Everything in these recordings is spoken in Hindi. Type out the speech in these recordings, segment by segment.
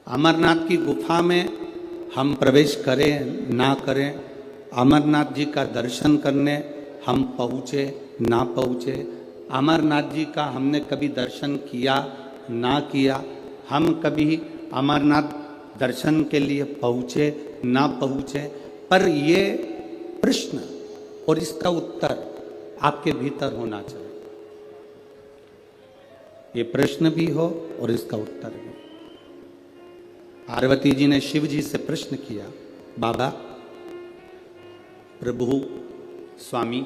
अमरनाथ की गुफा में हम प्रवेश करें ना करें, अमरनाथ जी का दर्शन करने हम पहुँचे ना पहुँचे, अमरनाथ जी का हमने कभी दर्शन किया ना किया, हम कभी अमरनाथ दर्शन के लिए पहुँचे ना पहुँचे, पर ये प्रश्न और इसका उत्तर आपके भीतर होना चाहिए। ये प्रश्न भी हो और इसका उत्तर भी। पार्वती जी ने शिव जी से प्रश्न किया, बाबा, प्रभु, स्वामी,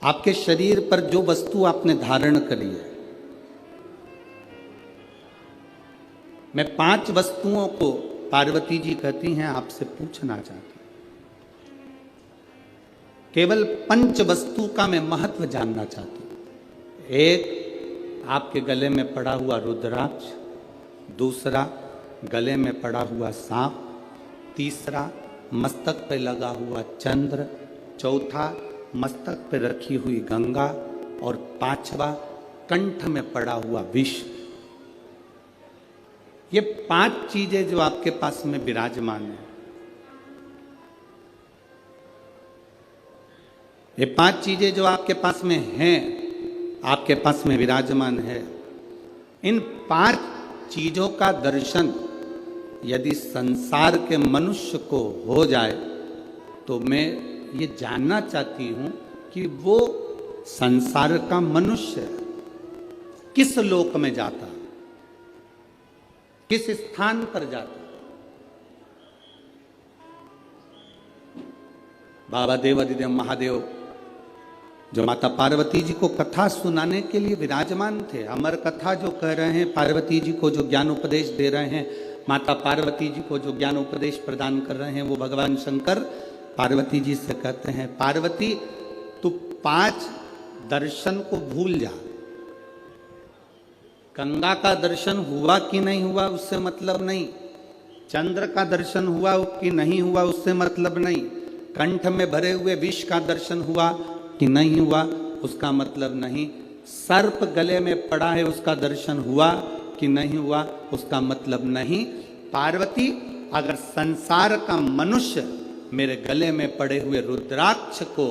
आपके शरीर पर जो वस्तु आपने धारण करी है, मैं 5 वस्तुओं को, पार्वती जी कहती हैं, आपसे पूछना चाहती हूं। केवल 5 वस्तु का मैं महत्व जानना चाहती हूं। एक, आपके गले में पड़ा हुआ रुद्राक्ष। दूसरा, गले में पड़ा हुआ सांप। तीसरा, मस्तक पे लगा हुआ चंद्र। चौथा, मस्तक पे रखी हुई गंगा। और 5वां, कंठ में पड़ा हुआ विष। ये 5 चीजें जो आपके पास में विराजमान है, ये 5 चीजें जो आपके पास में हैं, आपके पास में विराजमान है, इन 5 चीजों का दर्शन यदि संसार के मनुष्य को हो जाए तो मैं ये जानना चाहती हूं कि वो संसार का मनुष्य किस लोक में जाता है, किस स्थान पर जाता है। बाबा देवादिदेव महादेव जो माता पार्वती जी को कथा सुनाने के लिए विराजमान थे, अमर कथा जो कह रहे हैं, पार्वती जी को जो ज्ञान उपदेश दे रहे हैं, माता पार्वती जी को जो ज्ञान उपदेश प्रदान कर रहे हैं, वो भगवान शंकर पार्वती जी से कहते हैं, पार्वती तू 5 दर्शन को भूल जा। गंगा का दर्शन हुआ कि नहीं हुआ उससे मतलब नहीं, चंद्र का दर्शन हुआ कि नहीं हुआ उससे मतलब नहीं, कंठ में भरे हुए विष का दर्शन हुआ कि नहीं हुआ उसका मतलब नहीं, सर्प गले में पड़ा है उसका दर्शन हुआ कि नहीं हुआ उसका मतलब नहीं। पार्वती, अगर संसार का मनुष्य मेरे गले में पड़े हुए रुद्राक्ष को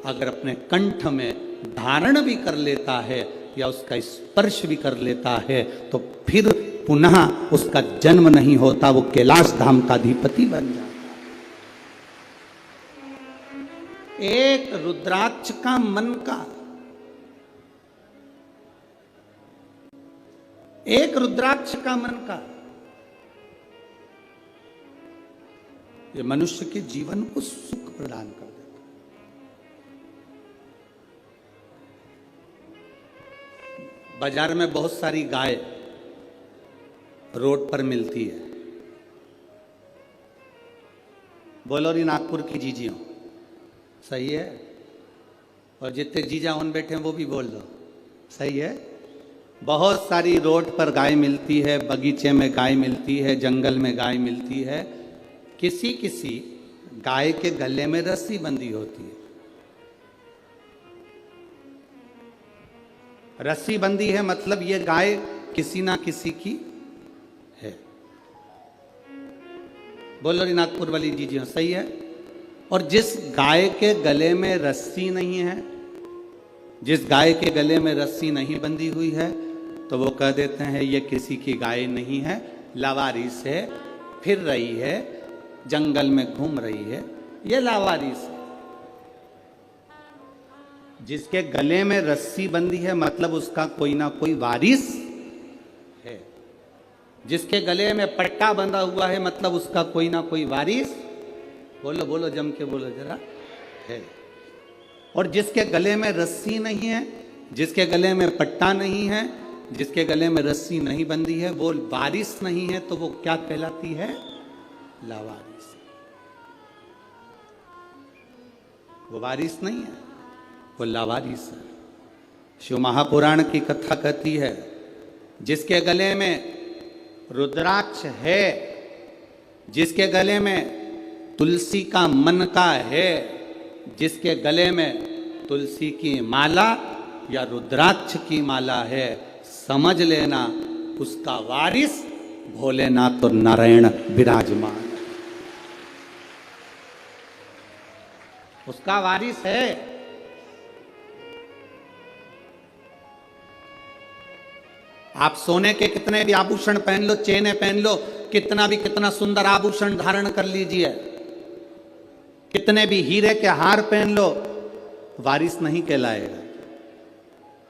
अगर अपने कंठ में धारण भी कर लेता है या उसका स्पर्श भी कर लेता है तो फिर पुनः उसका जन्म नहीं होता, वो कैलाश धाम का अधिपति बन जाता। एक रुद्राक्ष का मन का, एक रुद्राक्ष का मन का, ये मनुष्य के जीवन को सुख प्रदान कर देता। बाजार में बहुत सारी गाय रोड पर मिलती है, बोलो री नागपुर की जीजियों, सही है? और जितने जीजा उन बैठे हैं वो भी बोल दो, सही है? बहुत सारी रोड पर गाय मिलती है, बगीचे में गाय मिलती है, जंगल में गाय मिलती है। किसी किसी गाय के गले में रस्सी बंधी होती है, रस्सी बंधी है मतलब ये गाय किसी ना किसी की है। बोलो री नागपुर वाली जीजियों, सही है? और जिस गाय के गले में रस्सी नहीं है, जिस गाय के गले में रस्सी नहीं बंधी हुई है, तो वो कह देते हैं ये किसी की गाय नहीं है, लावारिस है, फिर रही है, जंगल में घूम रही है, ये लावारिस है। जिसके गले में रस्सी बंधी है मतलब उसका कोई ना कोई वारिस है, जिसके गले में पट्टा बंधा हुआ है मतलब उसका कोई ना कोई वारिस, बोलो बोलो जम के बोलो जरा, है। और जिसके गले में रस्सी नहीं है, जिसके गले में पट्टा नहीं है, जिसके गले में रस्सी नहीं बंधी है, वो वारिस नहीं है, तो वो क्या कहलाती है? लावारिस। वो वारिस नहीं है, वो लावारिस है। शिव महापुराण की कथा कहती है, जिसके गले में रुद्राक्ष है, जिसके गले में तुलसी का मन का है, जिसके गले में तुलसी की माला या रुद्राक्ष की माला है, समझ लेना उसका वारिस भोलेनाथ और नारायण विराजमान, उसका वारिस है। आप सोने के कितने भी आभूषण पहन लो, चेनें पहन लो, कितना सुंदर आभूषण धारण कर लीजिए, कितने भी हीरे के हार पहन लो, वारिस नहीं कहलाएगा।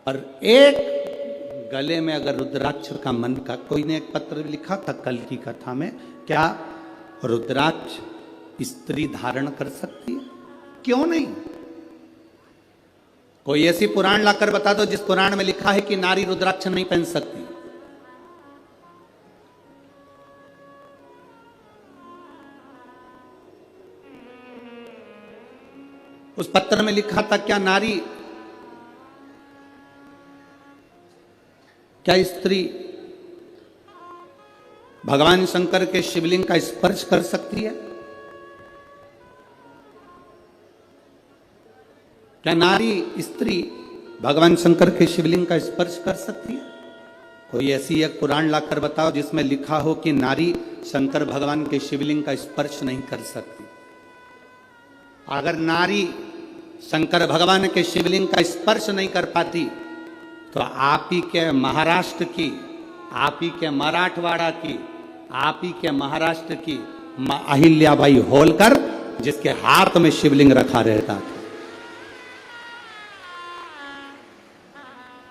और एक गले में अगर रुद्राक्ष का मन का, कोई ने एक पत्र लिखा था कल की कथा में, क्या रुद्राक्ष स्त्री धारण कर सकती है? क्यों नहीं? कोई ऐसी पुराण लाकर बता दो जिस पुराण में लिखा है कि नारी रुद्राक्ष नहीं पहन सकती। उस पत्र में लिखा था क्या नारी, क्या स्त्री भगवान शंकर के शिवलिंग का स्पर्श कर सकती है? क्या नारी स्त्री भगवान शंकर के शिवलिंग का स्पर्श कर सकती है? कोई ऐसी एक पुराण लाकर बताओ जिसमें लिखा हो कि नारी शंकर भगवान के शिवलिंग का स्पर्श नहीं कर सकती। अगर नारी शंकर भगवान के शिवलिंग का स्पर्श नहीं कर पाती तो आप ही के महाराष्ट्र की, आप ही के मराठवाड़ा की, आप ही के महाराष्ट्र की अहिल्याबाई होलकर, जिसके हाथ में शिवलिंग रखा रहता था,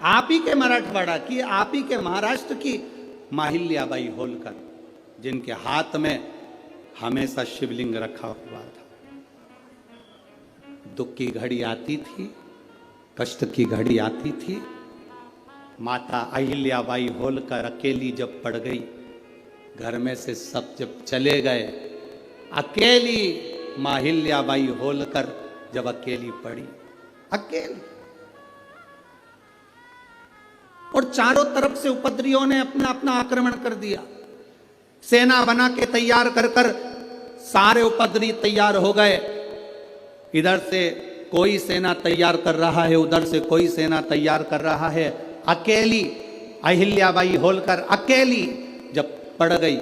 आप ही के मराठवाड़ा की, आप ही के महाराष्ट्र की अहिल्याबाई होलकर, जिनके हाथ में हमेशा शिवलिंग रखा हुआ था। दुख की घड़ी आती थी, कष्ट की घड़ी आती थी, माता अहिल्याबाई होलकर अकेली जब पड़ गई, घर में से सब जब चले गए, अकेली मां अहिल्याबाई होलकर जब अकेली पड़ी, अकेली, और चारों तरफ से उपद्रवियों ने अपना अपना आक्रमण कर दिया। सेना बना के तैयार कर कर सारे उपद्रवी तैयार हो गए। इधर से कोई सेना तैयार कर रहा है, उधर से कोई सेना तैयार कर रहा है। अकेली अहिल्याबाई होलकर अकेली जब पड़ गई,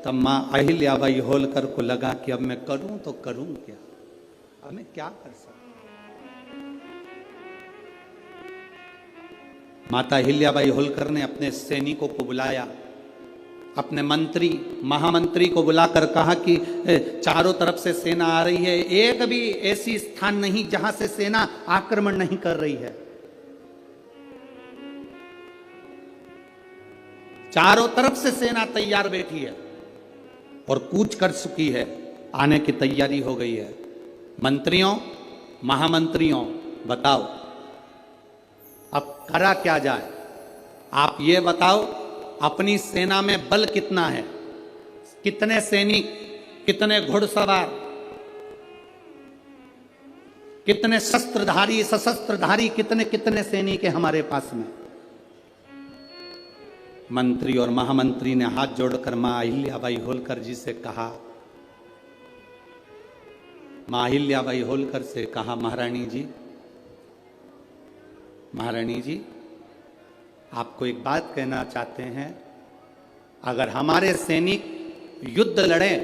तब मां अहिल्याबाई होलकर को लगा कि अब मैं करूं तो करूं क्या, अब मैं क्या कर सकता। माता अहिल्याबाई होलकर ने अपने सैनिकों को बुलाया, अपने मंत्री महामंत्री को बुलाकर कहा कि चारों तरफ से सेना आ रही है, एक भी ऐसी स्थान नहीं जहां से सेना आक्रमण नहीं कर रही है। चारों तरफ से सेना तैयार बैठी है और कूच कर चुकी है, आने की तैयारी हो गई है। मंत्रियों, महामंत्रियों, बताओ अब करा क्या जाए? आप ये बताओ, अपनी सेना में बल कितना है, कितने सैनिक, कितने घुड़सवार, कितने शस्त्रधारी, सशस्त्रधारी, कितने कितने सैनिक है हमारे पास में। मंत्री और महामंत्री ने हाथ जोड़कर मां अहिल्याबाई होलकर जी से कहा, मां अहिल्याबाई होलकर से कहा, महारानी जी, महारानी जी, आपको एक बात कहना चाहते हैं, अगर हमारे सैनिक युद्ध लड़ें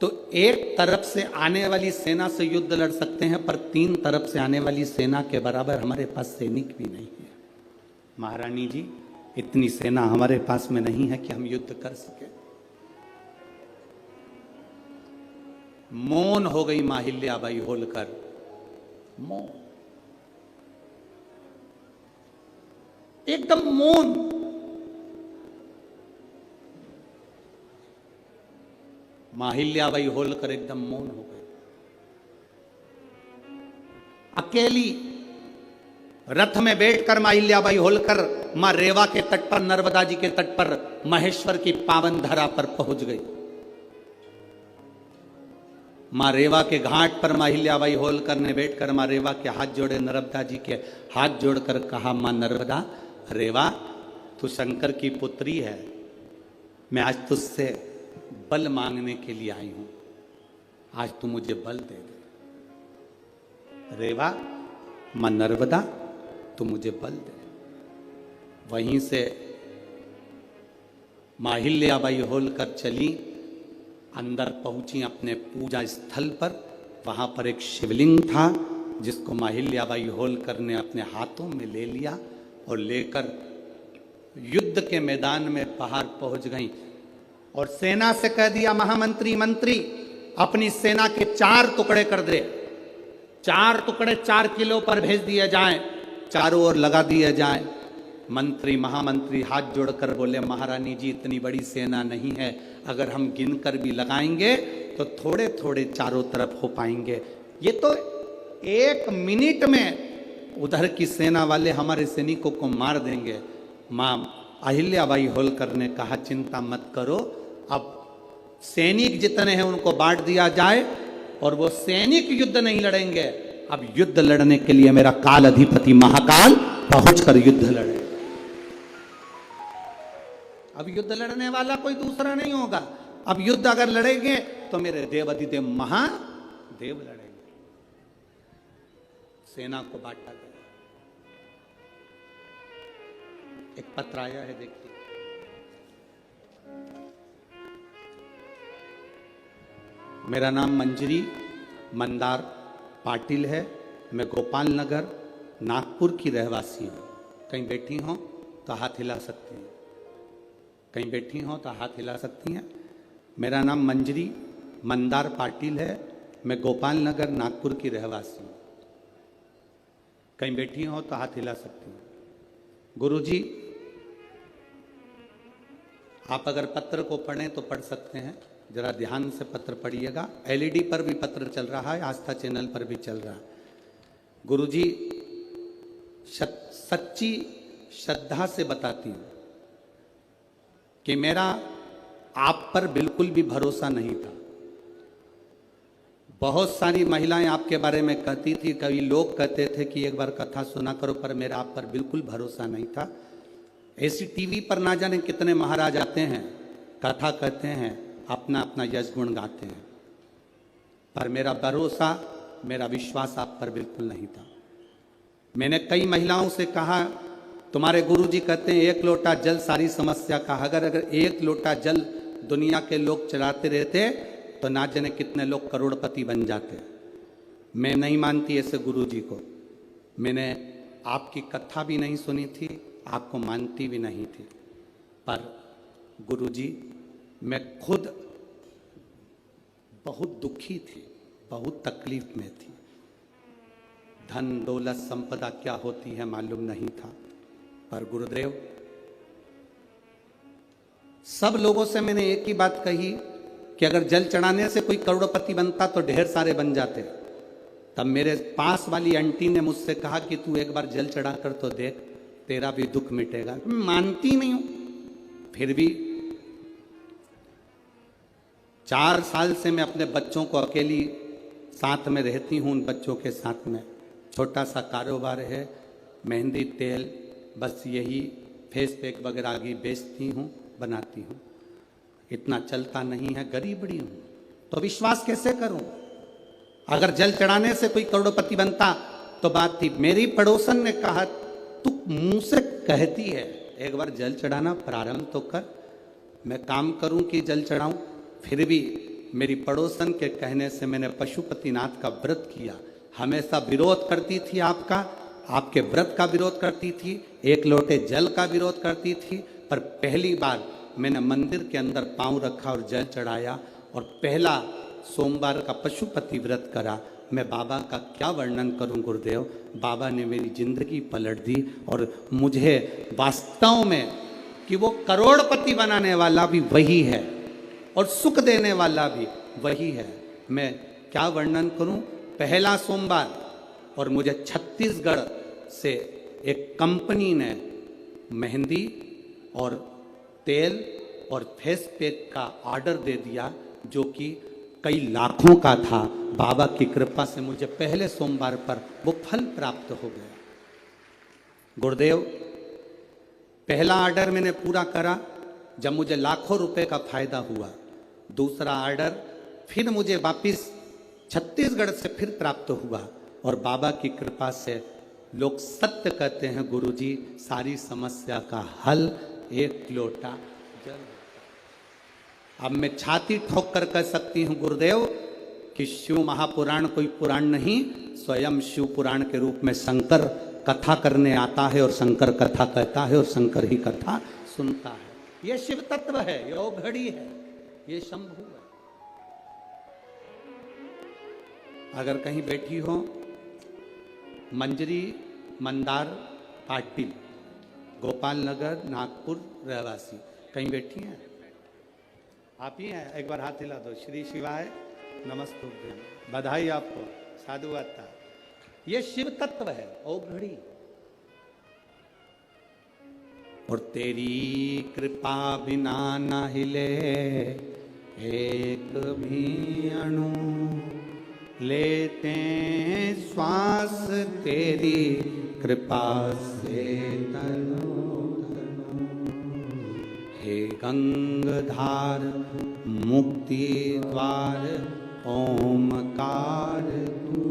तो एक तरफ से आने वाली सेना से युद्ध लड़ सकते हैं, पर 3 तरफ से आने वाली सेना के बराबर हमारे पास सैनिक भी नहीं है। महारानी जी, इतनी सेना हमारे पास में नहीं है कि हम युद्ध कर सके। मौन हो गई मां अहिल्याबाई होलकर, मौन, एकदम मौन। मां अहिल्याबाई होलकर एकदम मौन हो गई। अकेली रथ में बैठकर मां अहिल्याबाई होलकर मां रेवा के तट पर, नर्मदा जी के तट पर, महेश्वर की पावन धरा पर पहुंच गई। मां रेवा के घाट पर मां अहिल्याबाई होलकर ने बैठकर मां रेवा के हाथ जोड़े, नर्मदा जी के हाथ जोड़कर कहा, मां नर्मदा, रेवा, तू शंकर की पुत्री है, मैं आज तुझसे बल मांगने के लिए आई हूं, आज तू मुझे बल दे दे। रेवा, मां नर्मदा, तू मुझे बल दे। वहीं से माहिल्याबाई होलकर चली, अंदर पहुंची अपने पूजा स्थल पर। वहां पर एक शिवलिंग था जिसको माहिल्याबाई होलकर ने अपने हाथों में ले लिया और लेकर युद्ध के मैदान में बाहर पहुंच गई और सेना से कह दिया, महामंत्री मंत्री अपनी सेना के 4 टुकड़े कर दे, 4 टुकड़े 4 किलो पर भेज दिए जाएं, चारों ओर लगा दिए जाएं। मंत्री महामंत्री हाथ जोड़कर बोले, महारानी जी इतनी बड़ी सेना नहीं है, अगर हम गिनकर भी लगाएंगे तो थोड़े थोड़े चारों तरफ हो पाएंगे, ये तो 1 मिनट में उधर की सेना वाले हमारे सैनिकों को मार देंगे। मां अहिल्याबाई होलकर ने कहा, चिंता मत करो, अब सैनिक जितने हैं उनको बांट दिया जाए और वो सैनिक युद्ध नहीं लड़ेंगे, अब युद्ध लड़ने के लिए मेरा काल अधिपति महाकाल पहुंचकर युद्ध लड़े। अब युद्ध लड़ने वाला कोई दूसरा नहीं होगा, अब युद्ध अगर लड़ेंगे तो मेरे देवाधिदेव महादेव लड़ेंगे। सेना को बांटा गया। एक पत्र आया है, देखिए। मेरा नाम मंजरी मंदार पाटिल है, मैं गोपाल नगर नागपुर की रहवासी हूँ। कहीं बैठी हो तो हाथ हिला सकती हैं, कहीं बैठी हो तो हाथ हिला सकती हैं। मेरा नाम मंजरी मंदार पाटिल है, मैं गोपाल नगर नागपुर की रहवासी हूँ। कहीं बैठी हो तो हाथ हिला सकती हैं। गुरुजी, आप अगर पत्र को पढ़ें तो पढ़ सकते हैं, जरा ध्यान से पत्र पढ़िएगा। एलईडी पर भी पत्र चल रहा है, आस्था चैनल पर भी चल रहा है। गुरुजी, सच्ची श्रद्धा से बताती हूं कि मेरा आप पर बिल्कुल भी भरोसा नहीं था। बहुत सारी महिलाएं आपके बारे में कहती थी, कई लोग कहते थे कि एक बार कथा सुना करो, पर मेरा आप पर बिल्कुल भरोसा नहीं था। ऐसी टीवी पर ना जाने कितने महाराज आते हैं, कथा कहते हैं, अपना अपना यश गुण गाते हैं, पर मेरा भरोसा, मेरा विश्वास आप पर बिल्कुल नहीं था। मैंने कई महिलाओं से कहा, तुम्हारे गुरुजी कहते हैं 1 लोटा जल सारी समस्या का, अगर 1 लोटा जल दुनिया के लोग चलाते रहते तो ना जाने कितने लोग करोड़पति बन जाते। मैं नहीं मानती ऐसे गुरुजी को, मैंने आपकी कथा भी नहीं सुनी थी, आपको मानती भी नहीं थी, पर गुरुजी मैं खुद बहुत दुखी थी, बहुत तकलीफ में थी। धन दौलत संपदा क्या होती है मालूम नहीं था, पर गुरुदेव, सब लोगों से मैंने एक ही बात कही कि अगर जल चढ़ाने से कोई करोड़पति बनता तो ढेर सारे बन जाते। तब मेरे पास वाली आंटी ने मुझसे कहा कि तू एक बार जल चढ़ा कर तो देख, तेरा भी दुख मिटेगा। मैं मानती नहीं हूं, फिर भी 4 साल से मैं अपने बच्चों को अकेली साथ में रहती हूं, उन बच्चों के साथ में छोटा सा कारोबार है, मेहंदी तेल, बस यही फेस पैक वगैरह आगे बेचती हूँ, बनाती हूँ। इतना चलता नहीं है, गरीबड़ी हूँ, तो विश्वास कैसे करूं? अगर जल चढ़ाने से कोई करोड़पति बनता तो बात थी। मेरी पड़ोसन ने कहा, तू मुंह से कहती है, एक बार जल चढ़ाना प्रारंभ तो कर, मैं काम करूं कि जल चढ़ाऊं। फिर भी मेरी पड़ोसन के कहने से मैंने पशुपतिनाथ का व्रत किया। हमेशा विरोध करती थी आपका, आपके व्रत का विरोध करती थी, 1 लोटे जल का विरोध करती थी, पर पहली बार मैंने मंदिर के अंदर पांव रखा और जल चढ़ाया और पहला सोमवार का पशुपति व्रत करा। मैं बाबा का क्या वर्णन करूं गुरुदेव, बाबा ने मेरी जिंदगी पलट दी और मुझे वास्तव में कि वो करोड़पति बनाने वाला भी वही है और सुख देने वाला भी वही है। मैं क्या वर्णन करूं, पहला सोमवार और मुझे छत्तीसगढ़ से एक कंपनी ने मेहंदी और तेल और फेस पैक का ऑर्डर दे दिया, जो कि कई लाखों का था। बाबा की कृपा से मुझे पहले सोमवार पर वो फल प्राप्त हो गया। गुरुदेव, पहला ऑर्डर मैंने पूरा करा जब मुझे लाखों रुपए का फायदा हुआ। दूसरा ऑर्डर फिर मुझे वापिस छत्तीसगढ़ से फिर प्राप्त हुआ और बाबा की कृपा से लोग सत्य कहते हैं गुरुजी, सारी समस्या का हल 1 लोटा जल। अब मैं छाती ठोक कर कह सकती हूं गुरुदेव कि शिव महापुराण कोई पुराण नहीं, स्वयं शिव पुराण के रूप में शंकर कथा करने आता है और शंकर कथा कहता है और शंकर ही कथा सुनता है। ये शिव तत्व है, ये औघड़ी है, ये शंभु है। अगर कहीं बैठी हो मंजरी मंदार पाटिल, गोपाल नगर नागपुर रहवासी, कहीं बैठी हैं आप ही हैं, एक बार हाथ हिला दो। श्री शिवाय नमस्तुभ्यं, बधाई आपको, साधुवाता। ये शिव तत्व है, औघड़ी। और तेरी कृपा बिना न हिले एक भी अणु, लेते श्वास तेरी कृपा से तनु तनु। हे गंगाधार मुक्ति द्वार ओमकार तू,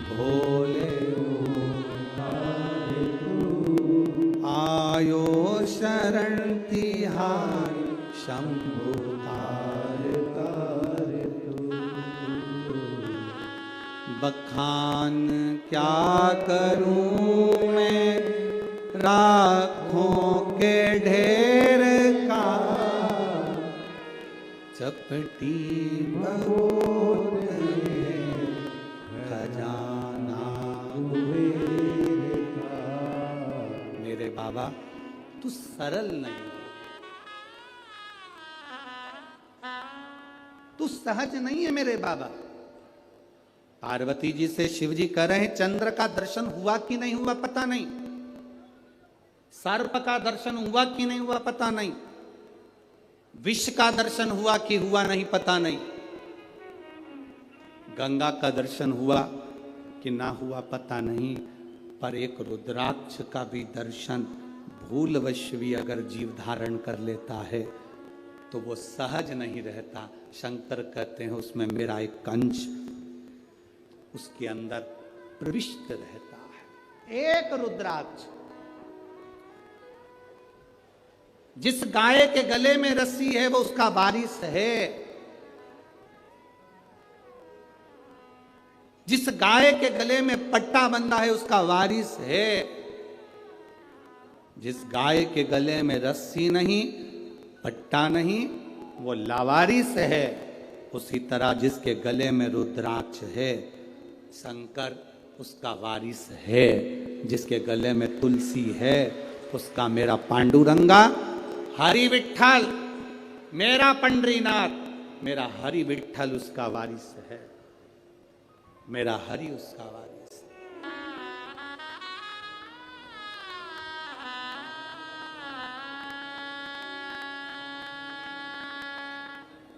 भोले ओमकार तू। आयो शरण तिहारी शंभु कार कार तू। बखान क्या करूं मैं राखों के ढेर का, चपटी बहुत खजाना हुए का। मेरे बाबा तू सरल नहीं, तू सहज नहीं है मेरे बाबा। पार्वती जी से शिव जी कह रहे हैं चंद्र का दर्शन हुआ कि नहीं हुआ पता नहीं, सर्प का दर्शन हुआ कि नहीं हुआ पता नहीं, विष का दर्शन हुआ कि हुआ नहीं पता नहीं, गंगा का दर्शन हुआ कि ना हुआ पता नहीं, पर एक रुद्राक्ष का भी दर्शन भूलवश भी अगर जीव धारण कर लेता है तो वो सहज नहीं रहता। शंकर कहते हैं उसमें मेरा एक अंश उसके अंदर प्रविष्ट रहता है। एक रुद्राक्ष, जिस गाय के गले में रस्सी है वो उसका वारिस है, जिस गाय के गले में पट्टा बंधा है उसका वारिस है, जिस गाय के गले में रस्सी नहीं पट्टा नहीं वो लावारिस है। उसी तरह जिसके गले में रुद्राक्ष है शंकर उसका वारिस है, जिसके गले में तुलसी है उसका मेरा पांडुरंगा हरि विठ्ठल, मेरा पंडरीनाथ, मेरा हरि विठ्ठल उसका वारिस है, मेरा हरि उसका वारिस है।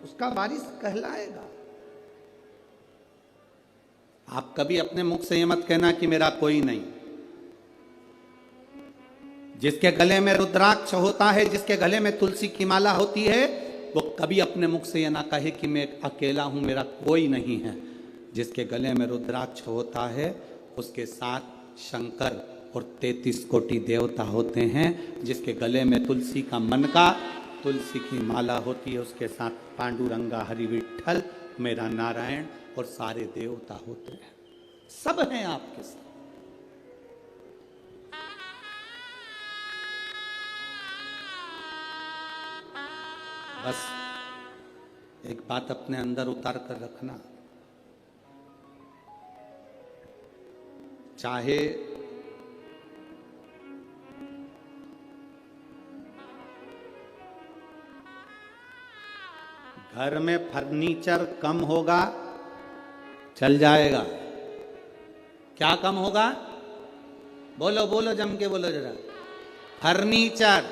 उसका वारिस कहलाएगा। आप कभी अपने मुख से ये मत कहना कि मेरा कोई नहीं। जिसके गले में रुद्राक्ष होता है, जिसके गले में तुलसी की माला होती है, वो कभी अपने मुख से ये ना कहे कि मैं अकेला हूं, मेरा कोई नहीं है। जिसके गले में रुद्राक्ष होता है उसके साथ शंकर और 33 कोटि देवता होते हैं। जिसके गले में तुलसी का मनका, तुलसी की माला होती है उसके साथ पांडुरंगा हरि विठ्ठल मेरा नारायण और सारे देवता होते हैं, सब हैं आपके साथ। बस एक बात अपने अंदर उतार कर रखना, चाहे घर में फर्नीचर कम होगा चल जाएगा। क्या कम होगा? बोलो बोलो, जम के बोलो जरा। फर्नीचर,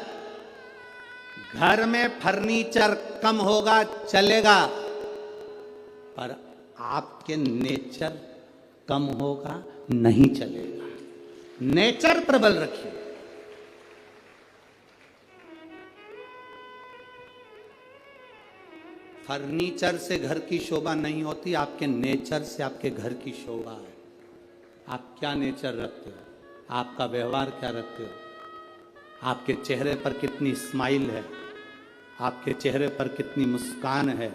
घर में फर्नीचर कम होगा चलेगा, पर आपके नेचर कम होगा नहीं चलेगा। नेचर प्रबल रखिए। फर्नीचर से घर की शोभा नहीं होती, आपके नेचर से आपके घर की शोभा है। आप क्या नेचर रखते हो, आपका व्यवहार क्या रखते हो, आपके चेहरे पर कितनी स्माइल है, आपके चेहरे पर कितनी मुस्कान है,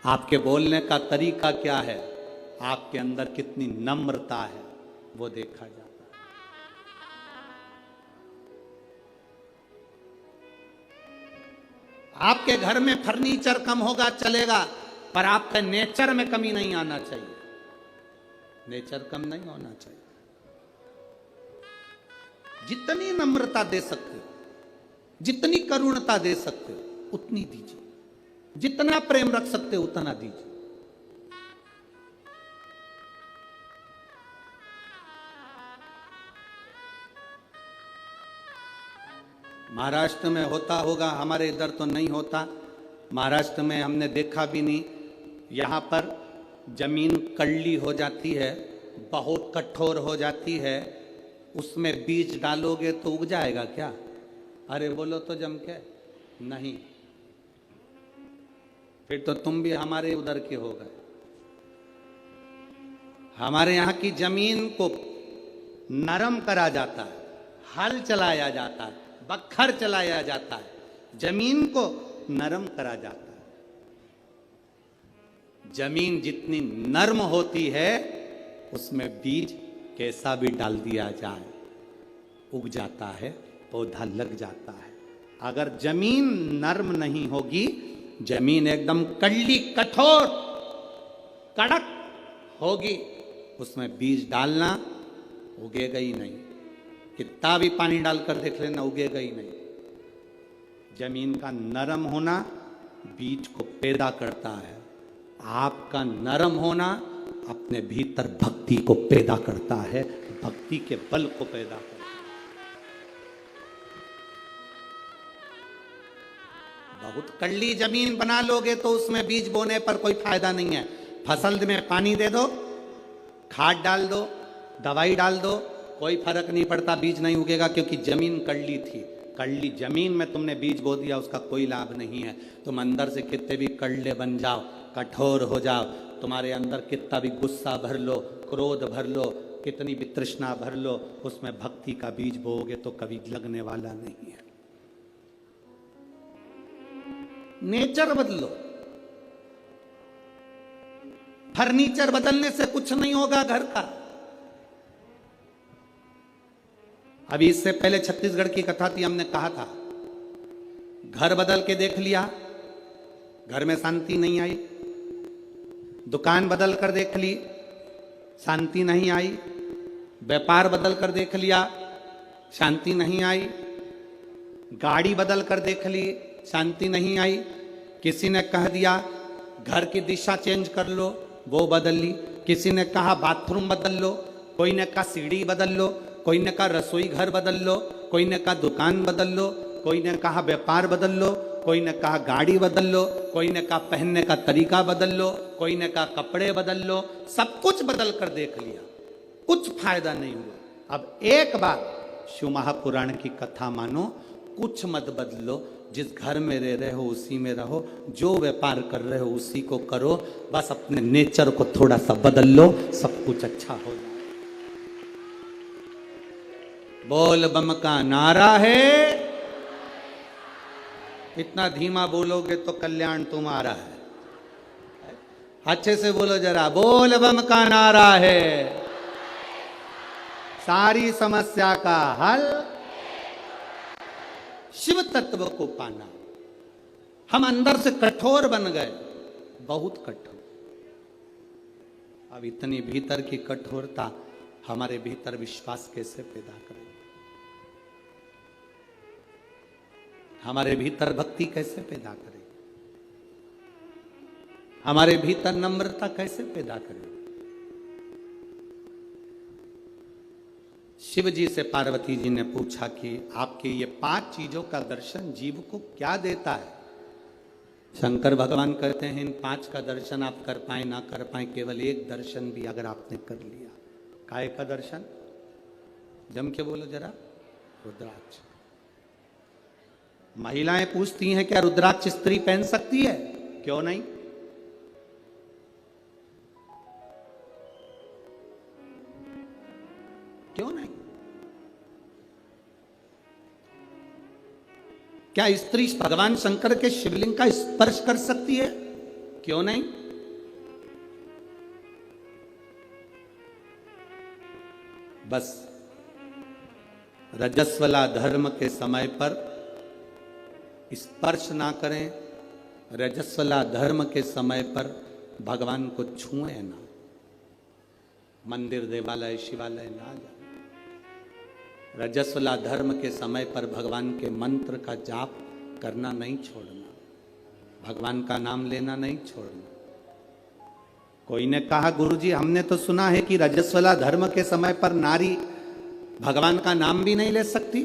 आपके बोलने का तरीका क्या है, आपके अंदर कितनी नम्रता है, वो देखा जाता है। आपके घर में फर्नीचर कम होगा चलेगा, पर आपके नेचर में कमी नहीं आना चाहिए। नेचर कम नहीं होना चाहिए। जितनी नम्रता दे सकते हो, जितनी करुणता दे सकते हो, उतनी दीजिए। जितना प्रेम रख सकते हो उतना दीजिए। महाराष्ट्र में होता होगा, हमारे इधर तो नहीं होता। महाराष्ट्र में हमने देखा भी नहीं। यहाँ पर जमीन कड़ली हो जाती है, बहुत कठोर हो जाती है, उसमें बीज डालोगे तो उग जाएगा क्या? अरे बोलो तो जम के नहीं। फिर तो तुम भी हमारे उधर के हो गए। हमारे यहाँ की जमीन को नरम करा जाता है, हल चलाया जाता है, बखर चलाया जाता है, जमीन को नरम करा जाता है। जमीन जितनी नर्म होती है उसमें बीज कैसा भी डाल दिया जाए उग जाता है, पौधा लग जाता है। अगर जमीन नर्म नहीं होगी, जमीन एकदम कड़ली कठोर कड़क होगी, उसमें बीज डालना उगेगा ही नहीं। कितना भी पानी डालकर देख लेना, उगेगा ही नहीं। जमीन का नरम होना बीज को पैदा करता है। आपका नरम होना अपने भीतर भक्ति को पैदा करता है, भक्ति के बल को पैदा करता है। बहुत कड़ली जमीन बना लोगे तो उसमें बीज बोने पर कोई फायदा नहीं है। फसल में पानी दे दो, खाद डाल दो, दवाई डाल दो, कोई फर्क नहीं पड़ता, बीज नहीं उगेगा, क्योंकि जमीन कड़ली थी। कड़ली जमीन में तुमने बीज बो दिया, उसका कोई लाभ नहीं है। तुम अंदर से कितने भी कड़ले बन जाओ, कठोर हो जाओ, तुम्हारे अंदर कितना भी गुस्सा भर लो, क्रोध भर लो, कितनी भी तृष्णा भर लो, उसमें भक्ति का बीज बोओगे तो कभी लगने वाला नहीं है। नेचर बदलो। फर्नीचर बदलने से कुछ नहीं होगा घर का। अभी इससे पहले छत्तीसगढ़ की कथा थी, हमने कहा था घर बदल के देख लिया, घर में शांति नहीं आई। दुकान बदल कर देख ली, शांति नहीं आई। व्यापार बदल कर देख लिया, शांति नहीं आई। गाड़ी बदल कर देख ली, शांति नहीं आई। किसी ने कह दिया घर की दिशा चेंज कर लो, वो बदल ली। किसी ने कहा बाथरूम बदल लो, कोई ने कहा सीढ़ी बदल लो, कोई ने कहा रसोई घर बदल लो, कोई ने कहा दुकान बदल लो, कोई ने कहा व्यापार बदल लो, कोई ने कहा गाड़ी बदल लो, कोई ने कहा पहनने का तरीका बदल लो, कोई ने कहा कपड़े बदल लो। सब कुछ बदल कर देख लिया, कुछ फायदा नहीं हुआ। अब एक बार शिव महापुराण की कथा मानो, कुछ मत बदलो। जिस घर में रह रहे हो उसी में रहो, जो व्यापार कर रहे हो उसी को करो, बस अपने नेचर को थोड़ा सा बदल लो, सब कुछ अच्छा हो जाए। बोल बम का नारा है, इतना धीमा बोलोगे तो कल्याण तुम्हारा है। अच्छे से बोलो जरा, बोल बम का नारा है, सारी समस्या का हल शिव तत्व को पाना। हम अंदर से कठोर बन गए, बहुत कठोर। अब इतनी भीतर की कठोरता हमारे भीतर विश्वास कैसे पैदा करें? हमारे भीतर भक्ति कैसे पैदा करें? हमारे भीतर नम्रता कैसे पैदा करें? शिव जी से पार्वती जी ने पूछा कि आपके ये 5 चीजों का दर्शन जीव को क्या देता है? शंकर भगवान कहते हैं इन 5 का दर्शन आप कर पाए ना कर पाए, केवल एक दर्शन भी अगर आपने कर लिया। काय का दर्शन? जम के बोलो जरा, रुद्राक्ष। महिलाएं पूछती हैं क्या रुद्राक्ष स्त्री पहन सकती है? क्यों नहीं? क्यों नहीं? क्या स्त्री भगवान शंकर के शिवलिंग का स्पर्श कर सकती है? क्यों नहीं? बस रजस्वला धर्म के समय पर स्पर्श ना करें, रजस्वला धर्म के समय पर भगवान को छुए ना, मंदिर देवालय शिवालय ना जाए। रजस्वला धर्म के समय पर भगवान के मंत्र का जाप करना नहीं छोड़ना, भगवान का नाम लेना नहीं छोड़ना। कोई ने कहा गुरुजी हमने तो सुना है कि रजस्वला धर्म के समय पर नारी भगवान का नाम भी नहीं ले सकती।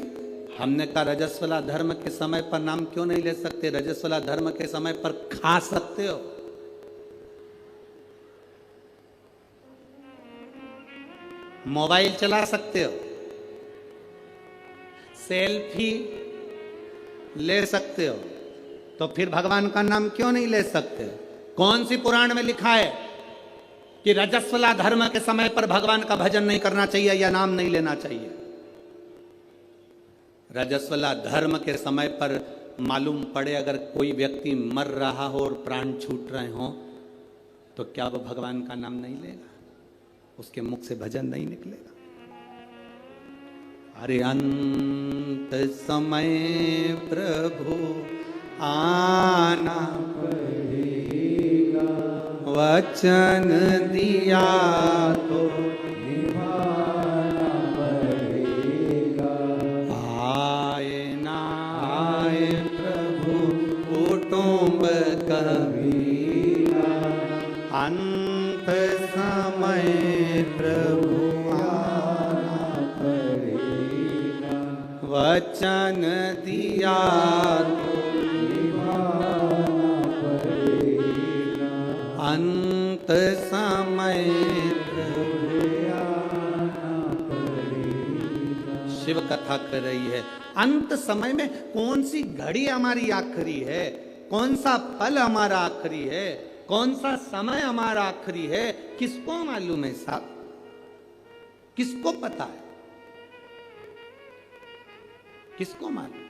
हमने कहा रजस्वला धर्म के समय पर नाम क्यों नहीं ले सकते? रजस्वला धर्म के समय पर खा सकते हो, मोबाइल चला सकते हो, सेल्फी ले सकते हो, तो फिर भगवान का नाम क्यों नहीं ले सकते? कौन सी पुराण में लिखा है कि रजस्वला धर्म के समय पर भगवान का भजन नहीं करना चाहिए या नाम नहीं लेना चाहिए? रजस्वला धर्म के समय पर मालूम पड़े अगर कोई व्यक्ति मर रहा हो और प्राण छूट रहे हो, तो क्या वो भगवान का नाम नहीं लेगा? उसके मुख से भजन नहीं निकलेगा? अरे अंत समय प्रभु आना पड़ेगा, वचन दिया तो निभाना पड़ेगा। आए ना आए प्रभु कुटुंब कबीरा, अंत समय प्रभु आना पड़ेगा, वचन दिया तो निभाना पड़ेगा, अंत समय प्रभु आना पड़ेगा। शिव कथा कर रही है, अंत समय में कौन सी घड़ी हमारी आखिरी है, कौन सा पल हमारा आखिरी है, कौन सा समय हमारा आखिरी है, किसको मालूम है साहब? किसको पता है? किसको मालूम?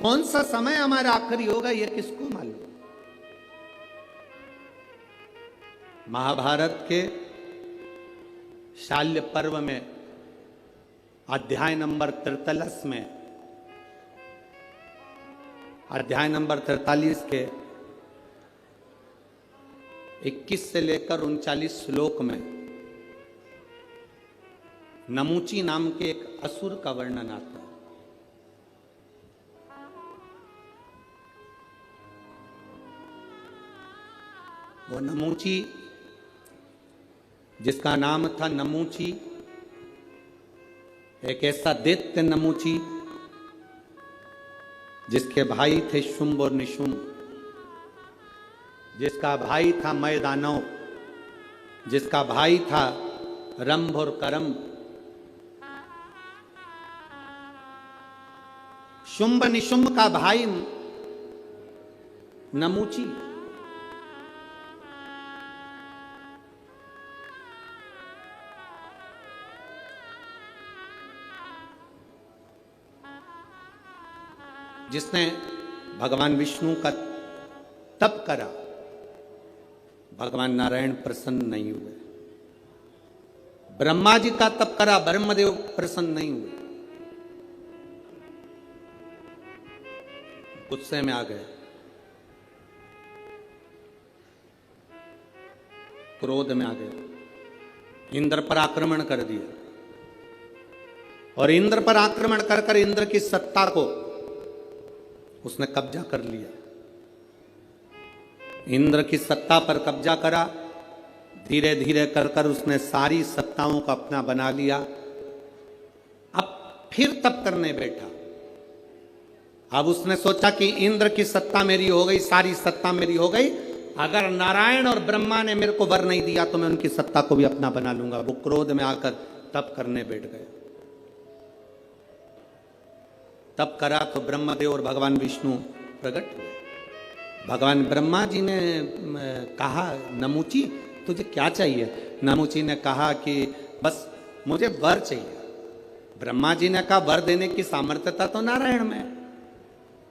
कौन सा समय हमारा आखिरी होगा ये किसको मालूम? महाभारत के शाल्य पर्व में अध्याय नंबर 43 में, अध्याय नंबर 43 के 21 से लेकर 39 श्लोक में नमूची नाम के एक असुर का वर्णन आता है। वो नमूची, जिसका नाम था नमूची, एक ऐसा दैत्य नमूची जिसके भाई थे शुंभ और निशुंभ, जिसका भाई था मैदानव, जिसका भाई था रंभ और करम। शुंभ निशुंभ का भाई नमूची। जिसने भगवान विष्णु का तप करा, भगवान नारायण प्रसन्न नहीं हुए। ब्रह्मा जी का तप करा, ब्रह्मदेव प्रसन्न नहीं हुए, गुस्से में आ गए, क्रोध में आ गए, इंद्र पर आक्रमण कर दिया। और इंद्र पर आक्रमण कर कर इंद्र की सत्ता को उसने कब्जा कर लिया। इंद्र की सत्ता पर कब्जा करा, धीरे धीरे कर कर उसने सारी सत्ताओं को अपना बना लिया। अब फिर तप करने बैठा। अब उसने सोचा कि इंद्र की सत्ता मेरी हो गई, सारी सत्ता मेरी हो गई, अगर नारायण और ब्रह्मा ने मेरे को वर नहीं दिया तो मैं उनकी सत्ता को भी अपना बना लूंगा। वो क्रोध में आकर तप करने बैठ गए। तप करा तो ब्रह्मदेव और भगवान विष्णु प्रकट हुए। भगवान ब्रह्मा जी ने कहा, नमूची तुझे क्या चाहिए? नमूची ने कहा कि बस मुझे वर चाहिए। ब्रह्मा जी ने कहा वर देने की सामर्थ्यता तो नारायण में है।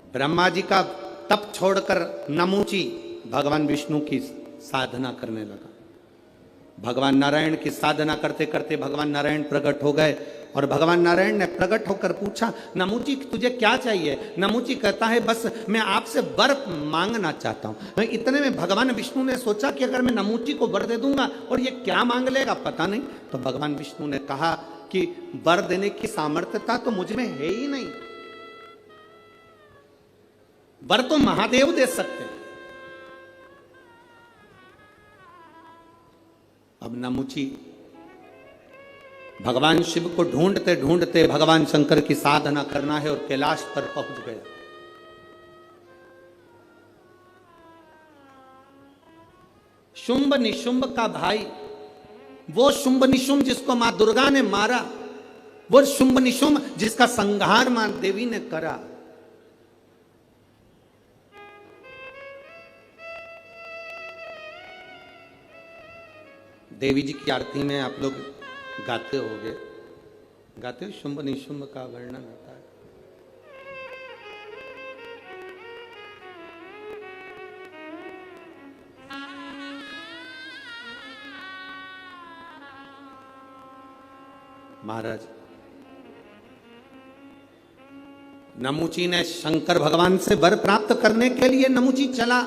ब्रह्मा जी का तप छोड़कर नमूची भगवान विष्णु की साधना करने लगा। भगवान नारायण की साधना करते करते भगवान नारायण प्रकट हो गए और भगवान नारायण ने प्रकट होकर पूछा, नमूची तुझे क्या चाहिए? नमूची कहता है बस मैं आपसे वर मांगना चाहता हूं। इतने में भगवान विष्णु ने सोचा कि अगर मैं नमूची को वर दे दूंगा और ये क्या मांग लेगा पता नहीं। तो भगवान विष्णु ने कहा कि वर देने की सामर्थ्यता तो मुझ में है ही नहीं, वर तो महादेव दे सकते हैं। अब नमूची भगवान शिव को ढूंढते ढूंढते भगवान शंकर की साधना करना है और कैलाश पर पहुंच गया। शुंभ निशुंभ का भाई, वो शुंभ निशुंभ जिसको मां दुर्गा ने मारा, वो शुंभ निशुंभ जिसका संहार मां देवी ने करा। देवी जी की आरती में आप लोग गाते होंगे, गाते हो, शुंभ निशुंभ का वर्णन होता है। महाराज नमूची ने शंकर भगवान से वर प्राप्त करने के लिए नमूची चला।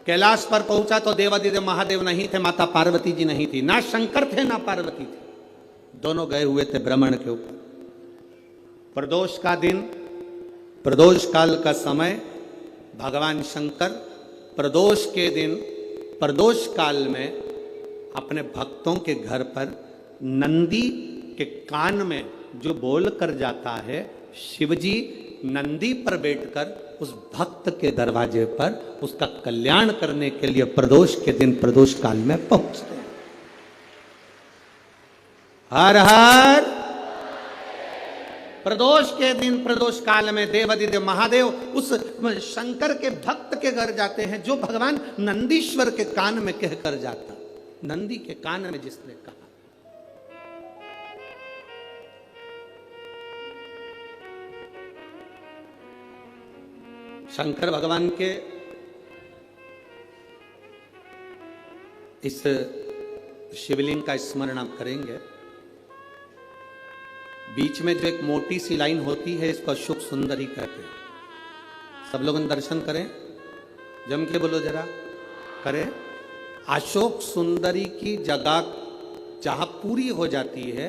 कैलाश पर पहुंचा तो देवादिदेव महादेव नहीं थे, माता पार्वती जी नहीं थी, ना शंकर थे ना पार्वती थे, दोनों गए हुए थे भ्रमण के ऊपर। प्रदोष का दिन, प्रदोष काल का समय, भगवान शंकर प्रदोष के दिन प्रदोष काल में अपने भक्तों के घर पर नंदी के कान में जो बोल कर जाता है, शिवजी नंदी पर बैठकर उस भक्त के दरवाजे पर उसका कल्याण करने के लिए प्रदोष के दिन प्रदोष काल में पहुंचते हैं। हर हर प्रदोष के दिन प्रदोष काल में देवादिदेव महादेव उस शंकर के भक्त के घर जाते हैं जो भगवान नंदीश्वर के कान में कहकर जाता, नंदी के कान में जिसने कहा। शंकर भगवान के इस शिवलिंग का स्मरण आप करेंगे। बीच में जो एक मोटी सी लाइन होती है इसको अशोक सुंदरी कहते हैं। सब लोग दर्शन करें, जम के बोलो जरा, करें। अशोक सुंदरी की जगह जहां पूरी हो जाती है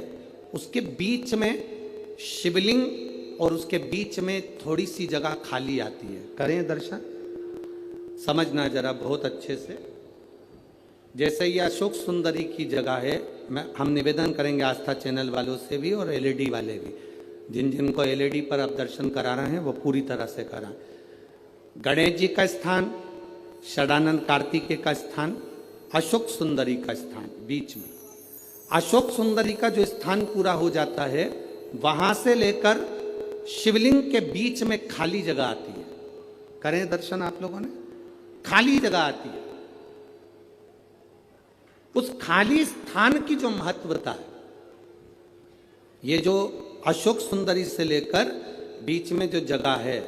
उसके बीच में शिवलिंग और उसके बीच में थोड़ी सी जगह खाली आती है। करें दर्शन, समझना जरा बहुत अच्छे से। जैसे ये अशोक सुंदरी की जगह है, हम निवेदन करेंगे आस्था चैनल वालों से भी और एलईडी वाले भी, जिन जिनको एलईडी पर आप दर्शन करा रहे हैं वो पूरी तरह से कराएं। गणेश जी का स्थान, षडानंद कार्तिकेय का स्थान, अशोक सुंदरी का स्थान बीच में। अशोक सुंदरी का जो स्थान पूरा हो जाता है वहां से लेकर शिवलिंग के बीच में खाली जगह आती है। करें दर्शन आप लोगों ने, खाली जगह आती है। उस खाली स्थान की जो महत्वता है, ये जो अशोक सुंदरी से लेकर बीच में जो जगह है,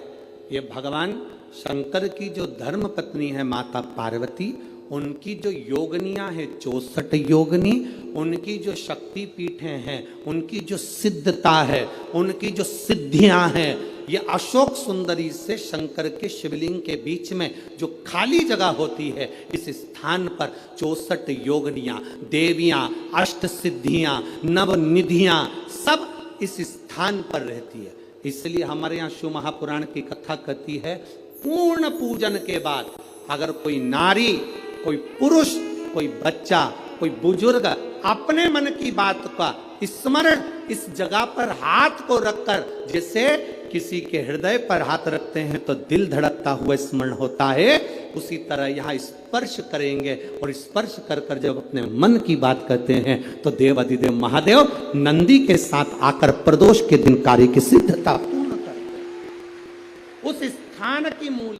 ये भगवान शंकर की जो धर्म पत्नी है माता पार्वती, उनकी जो योगनियां हैं 64 योगनी, उनकी जो शक्ति पीठें हैं, उनकी जो सिद्धता है, उनकी जो सिद्धियां हैं, ये अशोक सुंदरी से शंकर के शिवलिंग के बीच में जो खाली जगह होती है, इस स्थान पर 64 योगनियां, देवियां, अष्ट सिद्धियां, नवनिधियां सब इस स्थान पर रहती है। इसलिए हमारे यहाँ शिव महापुराण की कथा कहती है, पूर्ण पूजन के बाद अगर कोई नारी, कोई पुरुष, कोई बच्चा, कोई बुजुर्ग अपने मन की बात का स्मरण इस जगह पर हाथ को रखकर, जैसे किसी के हृदय पर हाथ रखते हैं तो दिल धड़कता हुआ स्मरण होता है, उसी तरह यहाँ स्पर्श करेंगे और स्पर्श कर कर जब अपने मन की बात करते हैं तो देवादिदेव महादेव नंदी के साथ आकर प्रदोष के दिन कार्य की सिद्धता पूर्ण करते हैं। उस स्थान की मूल